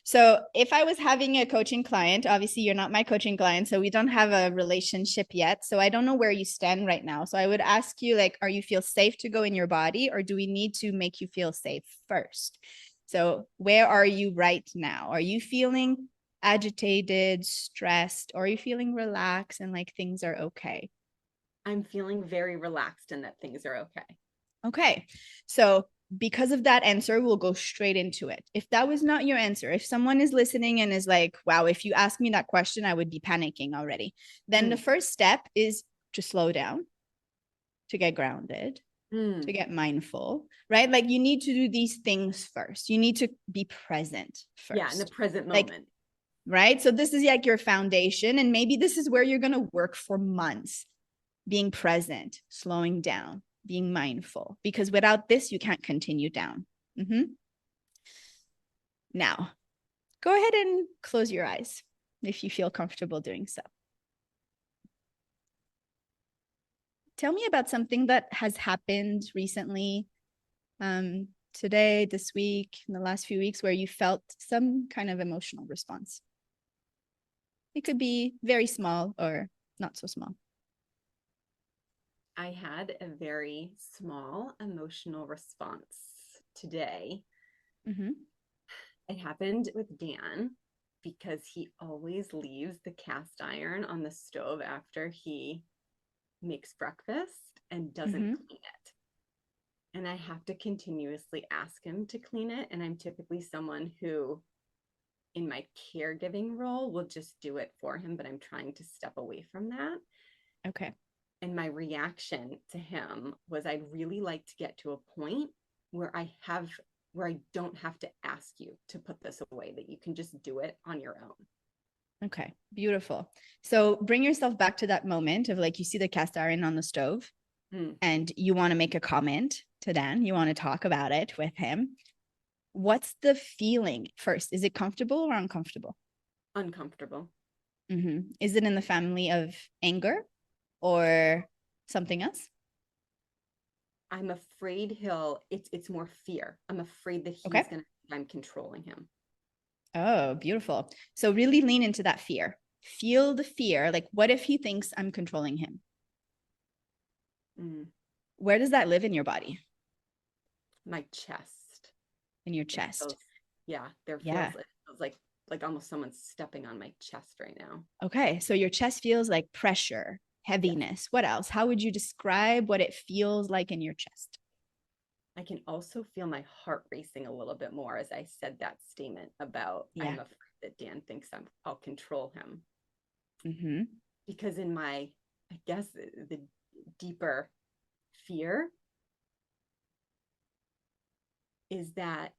So if I was having a coaching client, obviously you're not my coaching client, so we don't have a relationship yet. So I don't know where you stand right now. So I would ask you, like, are you feel safe to go in your body, or do we need to make you feel safe first? So where are you right now? Are you feeling agitated, stressed, or are you feeling relaxed and like things are okay? I'm feeling very relaxed and that things are okay. Okay. So because of that answer, we'll go straight into it. If that was not your answer, if someone is listening and is like, wow, if you asked me that question, I would be panicking already, then the Mm, first step is to slow down, to get grounded, to mm. get mindful, right? Like you need to do these things first. You need to be present Yeah, in the first. present Like, moment. right? So this is like your foundation. And maybe this is where you're going to work for months, being present, slowing down, being mindful, because without this, you can't continue down. Mm-hmm. Now, go ahead and close your eyes if you feel comfortable doing so. Tell me about something that has happened recently, today, this week, in the last few weeks, where you felt some kind of emotional response. It could be very small or not so small. I had a very small emotional response today. Mm-hmm. It happened with Dan because he always leaves the cast iron on the stove after he makes breakfast and doesn't Mm-hmm. clean it. And I have to continuously ask him to clean it. And I'm typically someone who, in my caregiving role, will just do it for him, but I'm trying to step away from that. Okay. And my reaction to him was I'd really like to get to a point where I don't have to ask you to put this away, that you can just do it on your own. Okay. Beautiful. So bring yourself back to that moment of like you see the cast iron on the stove Mm, and you want to make a comment to Dan. You want to talk about it with him. What's the feeling first? Is it comfortable or uncomfortable? uncomfortable. Mm-hmm. Is it in the family of anger or something else? I'm afraid it's more fear. I'm afraid that Okay. he's gonna I'm controlling him. Oh, beautiful. So really lean into that fear. Feel the fear. Like, what if he thinks I'm controlling him? Mm, Where does that live in your body? my chest. In your It chest? feels yeah, Yeah. it feels like almost someone's stepping on my chest right now. Okay. So your chest feels like pressure, Yes. heaviness. What else? How would you describe what it feels like in your chest? I can also feel my heart racing a little bit more as I said that statement about Yeah. I'm afraid that Dan thinks I'll control him. Mm-hmm. Because in my, I guess, the deeper fear is that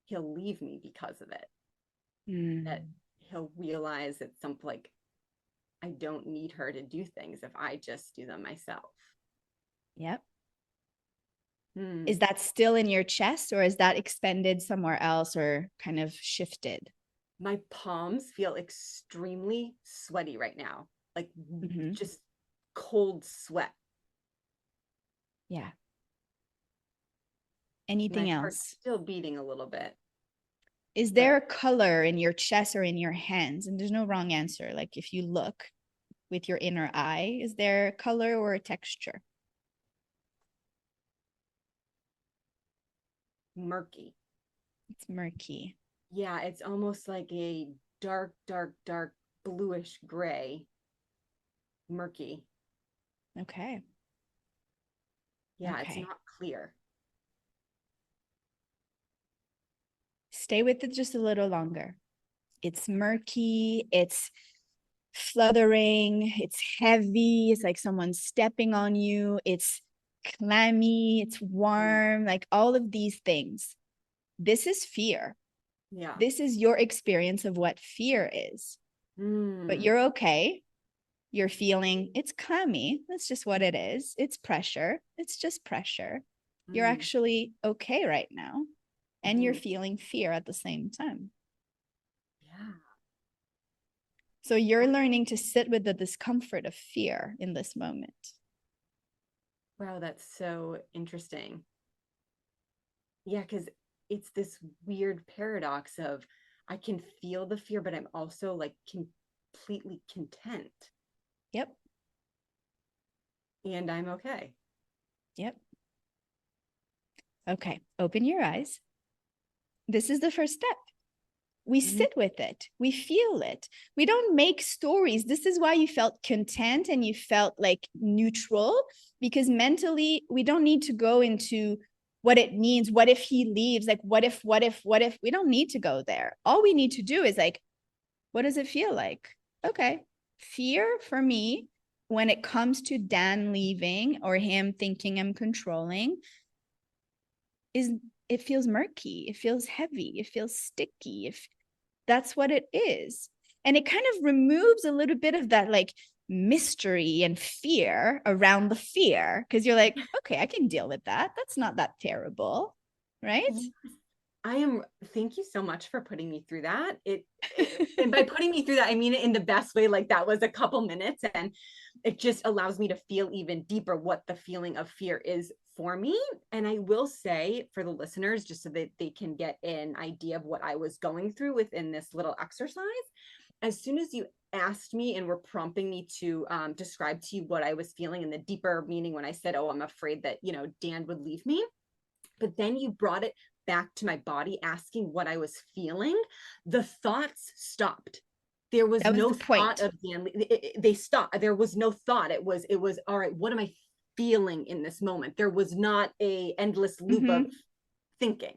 he'll leave me because of it, that Mm. he'll realize at some like I don't need her to do things if I just do them myself. Yep. Is Hmm. that still in your chest or is that expended somewhere else or kind of shifted? My palms feel extremely sweaty right now, like Mm-hmm. just cold sweat. Yeah. My Anything heart's else? still beating a little bit, Is but there a color in your chest or in your hands? And there's no wrong answer. Like if you look with your inner eye, is there a color or a texture? murky. It's murky. Yeah, it's almost like a dark, dark, dark bluish gray, murky. Okay. Yeah, it's Okay. not clear. Stay with it just a little longer. It's murky. It's fluttering. It's heavy. It's like someone's stepping on you. It's clammy. It's Mm, warm. Like all of these things. This is fear. yeah. This is your experience of what fear is. But Mm, you're okay. You're feeling it's clammy. That's just what it is. It's pressure. It's just pressure. You're mm, actually okay right now. And you're mhm. feeling fear at the same time. Yeah. So you're learning to sit with the discomfort of fear in this moment. Wow, that's so interesting. Yeah, because it's this weird paradox of I can feel the fear, but I'm also like completely content. Yep. And I'm okay. Yep. Okay. Open your eyes. This is the first step. We sit with it. We feel it. We don't make stories. This is why you felt content and you felt like neutral, because mentally we don't need to go into what it means. What if he leaves? Like, what if? We don't need to go there. All we need to do is like, what does it feel like? Okay. Fear for me, when it comes to Dan leaving or him thinking I'm controlling, is it feels murky. It feels heavy. It feels sticky. If that's what it is. And it kind of removes a little bit of that like mystery and fear around the fear. Cause you're like, okay, I can deal with that. That's not that terrible. Right? Thank you so much for putting me through that. And by putting me through that, I mean it in the best way. Like that was a couple minutes and it just allows me to feel even deeper what the feeling of fear is for me. And I will say for the listeners, just so that they can get an idea of what I was going through within this little exercise, as soon as you asked me and were prompting me to describe to you what I was feeling and the deeper meaning when I said, oh, I'm afraid that, Dan would leave me. But then you brought it back to my body, asking what I was feeling. The thoughts stopped. There was That was no the thought point. of Dan. They stopped. There was no thought. It was all right. What am I feeling in this moment? There was not a endless loop of thinking.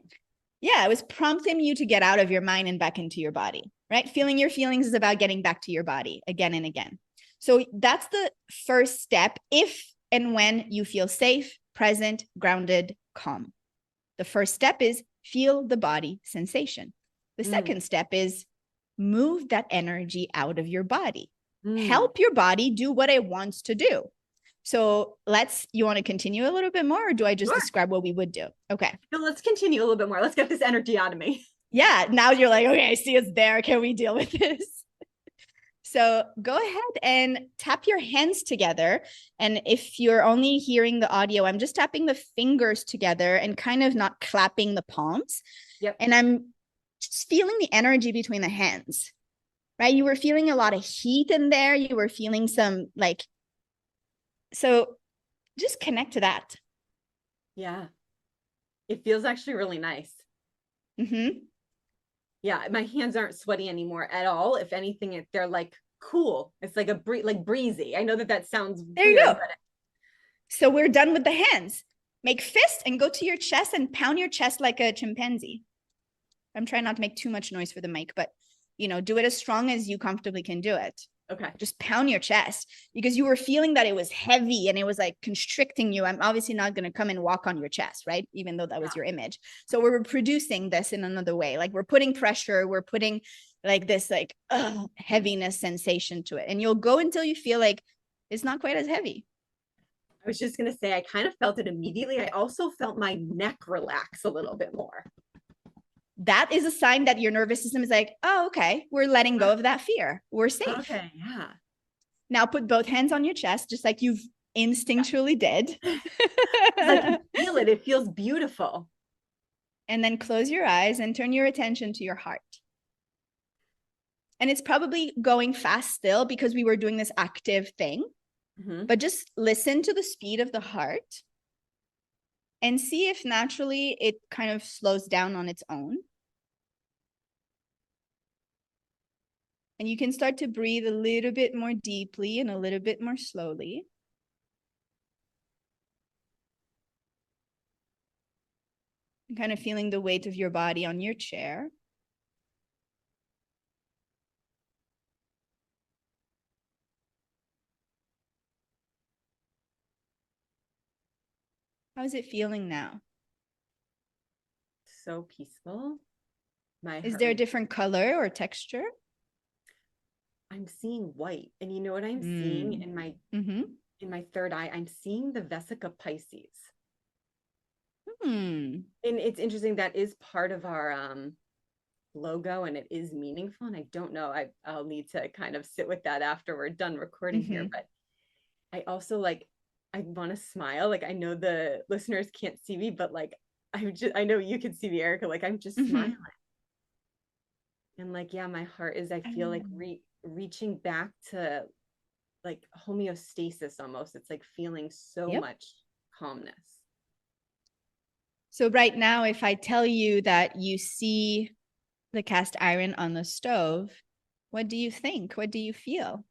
Yeah, it was prompting you to get out of your mind and back into your body, right? Feeling your feelings is about getting back to your body again and again. So that's the first step if and when you feel safe, present, grounded, calm. The first step is feel the body sensation. The second step is move that energy out of your body. Help your body do what it wants to do. So you want to continue a little bit more, or do I just describe what we would do? Okay. No, let's continue a little bit more. Let's get this energy out of me. Yeah. Now you're like, okay, I see it's there. Can we deal with this? So go ahead and tap your hands together. And if you're only hearing the audio, I'm just tapping the fingers together and kind of not clapping the palms. Yep. And I'm just feeling the energy between the hands, right? You were feeling a lot of heat in there. You were feeling some so just connect to that. Yeah. It feels actually really nice. Mm-hmm. Yeah, my hands aren't sweaty anymore at all. If anything, they're like cool. It's like breezy. I know that sounds There you weird, go. but So we're done with the hands. Make fist and go to your chest and pound your chest like a chimpanzee. I'm trying not to make too much noise for the mic, but do it as strong as you comfortably can do it. Okay. Just pound your chest because you were feeling that it was heavy and it was like constricting you. I'm obviously not going to come and walk on your chest, right? Even though that was your image. So we're producing this in another way. Like we're putting pressure, we're putting like this heaviness sensation to it. And you'll go until you feel like it's not quite as heavy. I was just going to say, I kind of felt it immediately. I also felt my neck relax a little bit more. That is a sign that your nervous system is like, oh, okay, we're letting go of that fear. We're safe. Okay, yeah. Now put both hands on your chest, just like you've instinctually did. I can feel it. It feels beautiful. And then close your eyes and turn your attention to your heart. And it's probably going fast still because we were doing this active thing. But just listen to the speed of the heart and see if naturally it kind of slows down on its own. And you can start to breathe a little bit more deeply and a little bit more slowly. And kind of feeling the weight of your body on your chair. How's it feeling now? So peaceful. Is there a different color or texture? I'm seeing white. And you know what I'm seeing in my third eye? I'm seeing the Vesica Pisces. And it's interesting, that is part of our logo and it is meaningful. And I don't know, I'll need to kind of sit with that after we're done recording here. But I also I want to smile. Like I know the listeners can't see me, but like I know you can see me, Erica, like I'm just Mm-hmm. smiling. And like, yeah, my heart is, I feel like reaching back to like homeostasis almost. It's like feeling so Yep. much calmness. So right now, if I tell you that you see the cast iron on the stove, what do you think? What do you feel?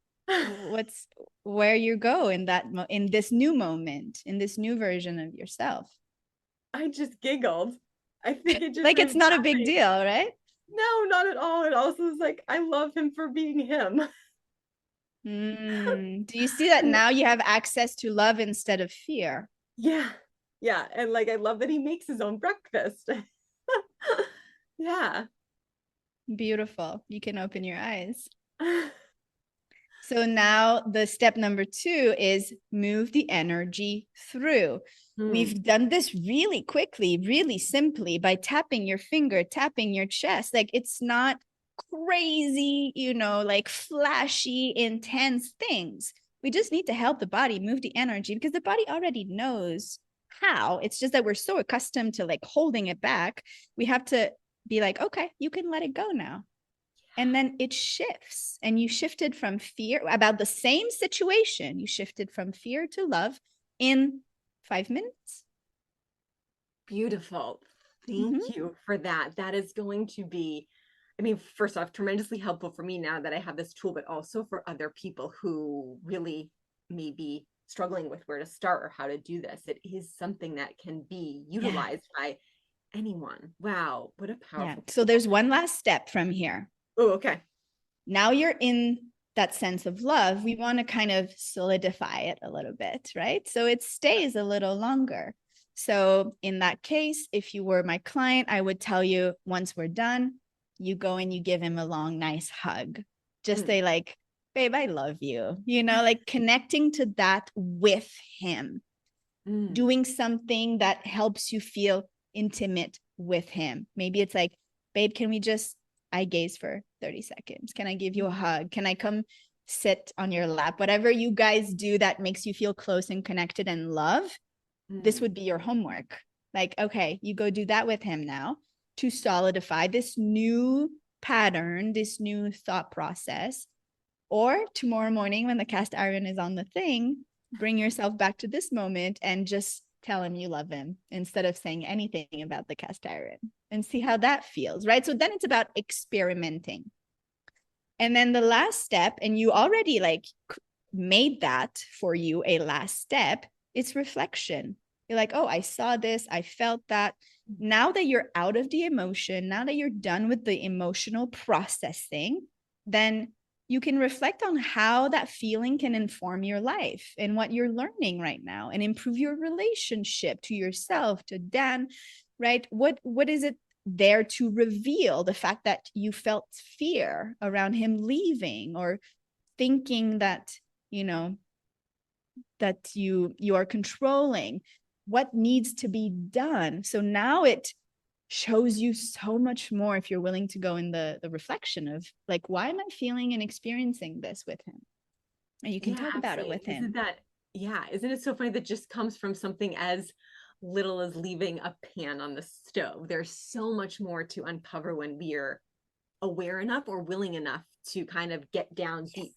What's where you go in that in this new moment, in this new version of yourself? I just giggled. I think it just Like made it's me not a big happy. deal, right? No, not at all. It also is like, I love him for being him. Do you see that And now you have access to love instead of fear? yeah, yeah. And like, I love that he makes his own breakfast. Yeah. Beautiful. You can open your eyes. So now the step number 2 is move the energy through. Hmm. We've done this really quickly, really simply by tapping your finger, tapping your chest. Like it's not crazy, like flashy, intense things. We just need to help the body move the energy because the body already knows how. It's just that we're so accustomed to like holding it back. We have to be like, okay, you can let it go now. And then it shifts, and you shifted from fear about the same situation. You shifted from fear to love in 5 minutes. Beautiful. Mm-hmm. Thank you for that. That is going to be, I mean, first off, tremendously helpful for me now that I have this tool, but also for other people who really may be struggling with where to start or how to do this. It is something that can be Yeah. utilized by anyone. Wow, what a Yeah. powerful So tool. there's one last step from here. Oh, okay. Now you're in that sense of love. We want to kind of solidify it a little bit, right? So it stays a little longer. So in that case, if you were my client, I would tell you once we're done, you go and you give him a long, nice hug. Just Mm, say, like, babe, I love you, like connecting to that with him, mm, doing something that helps you feel intimate with him. Maybe it's like, babe, can we just eye gaze for 30 seconds? Can I give you a mm, hug? Can I come sit on your lap? Whatever you guys do that makes you feel close and connected and love, this mm, would be your homework. Like, okay, you go do that with him now to solidify this new pattern, this new thought process. Or tomorrow morning, when the cast iron is on the thing, bring yourself back to this moment and just tell him you love him instead of saying anything about the cast iron and see how that feels, right? So then it's about experimenting. And then the last step, and you already like made that for you a last step, it's reflection. You're like, oh, I saw this, I felt that. Now that you're out of the emotion, now that you're done with the emotional processing, then you can reflect on how that feeling can inform your life and what you're learning right now and improve your relationship to yourself, to Dan, right? What is it there to reveal the fact that you felt fear around him leaving or thinking that, you know, that you are controlling what needs to be done. So now it shows you so much more if you're willing to go in the reflection of like, why am I feeling and experiencing this with him? And you can yeah, talk about it absolutely. with Isn't him. that, yeah, isn't it so funny that just comes from something as little as leaving a pan on the stove? There's so much more to uncover when we are aware enough or willing enough to kind of get down Yes. deep